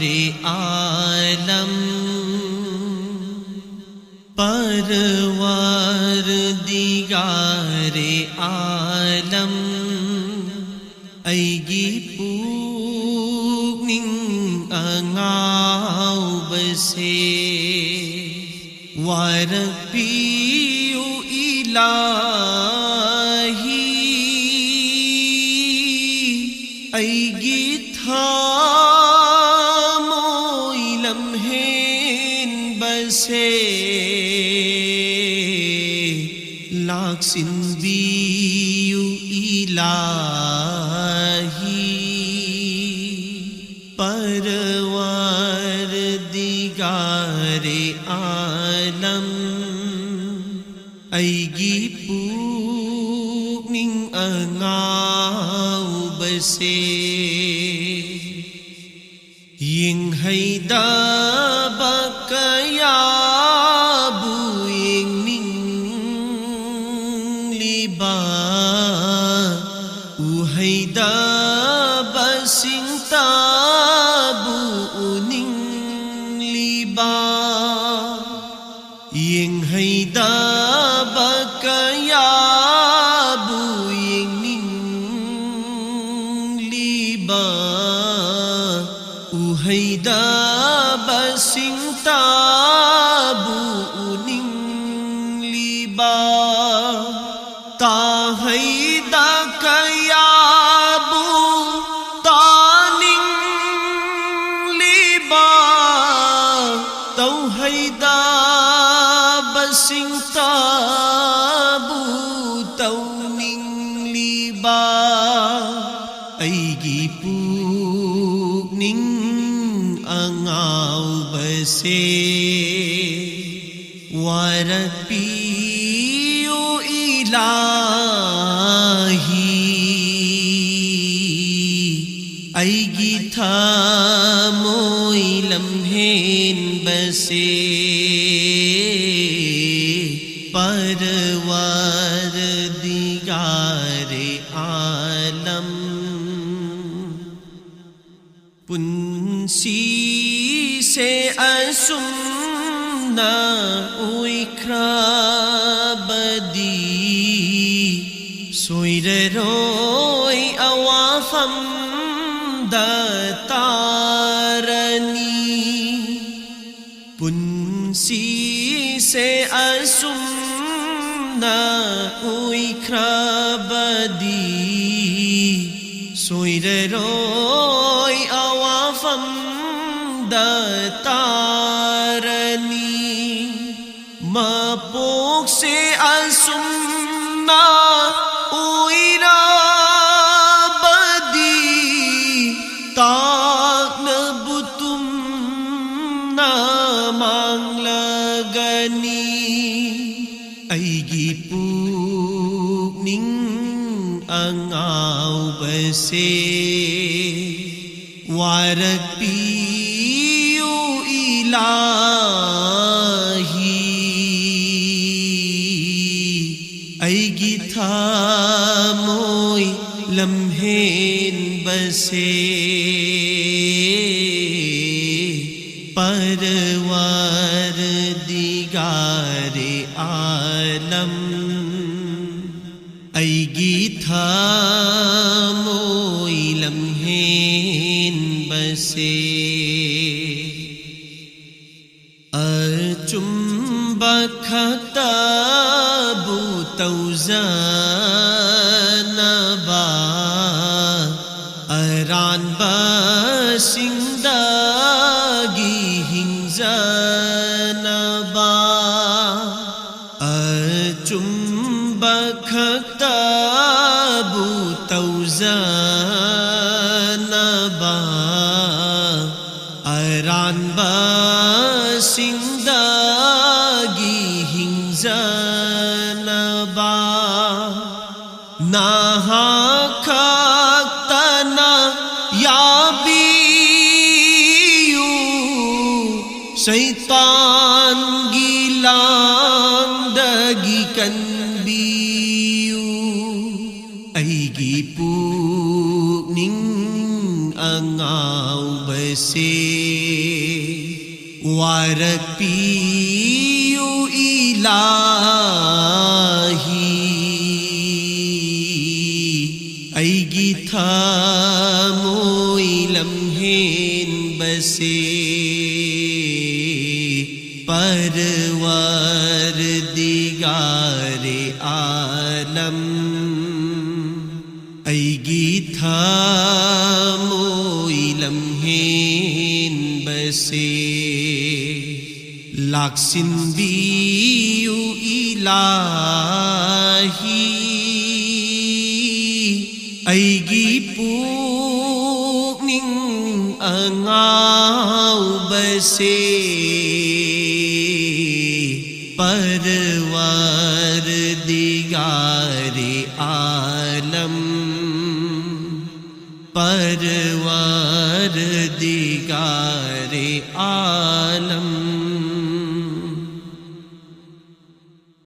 आलम परवरदिगारे आलम अयगी पुकनिंग angawbase waragpiyu ilahi अयगी थामोy lamhen base laksin biyu ilahi परवरदिगारे आलम अयगी पुकनिंग angawbase yinghayda kayabu yingning liba uhayda basingta yinghayda kayabu yingning liba uhayda basingtabu uning liba tahayda kayabu taning liba tauhayda basingtabu tauning liba अयगी पुकनिंग angawbase waragpiyu ilahi अयगी थामोy lamhen base परवरदिगारे आलम पुंसी से असुमना उइख्राबदी सोइररोय अवाफम दतारनी पुंसी से असुमना उइख्राबदी सोइररोय अवाफम दतारनी मपोक से असुमना उइराबदी ताक नबुतुम ना मांglagani अयगी पुकनिंग angawbase waragpiyu ilahi अयगी थामोy lamhen base परवरदिगारे आलम अयगी थामोy lamhen base अचुम्बखताबु तौजानबा Aran basingdagi hingzanaba अचुम्बखताबु तौजानबा Aran basingdagi hingzanaba nahaktana yabiyu syaitan gilang dagikan biyu अयगी पुकनिंग angawbase से वारपियु इलाही ऐगी था मोइलम हेन बसे परवर दिगारे आलम ऐगी था मोइलम हेन बसे लाक्सिन बियु इलाही ऐगी पुनिंग अंगाव बसे परवर दिगारे आलम परवर दिगारे आलम।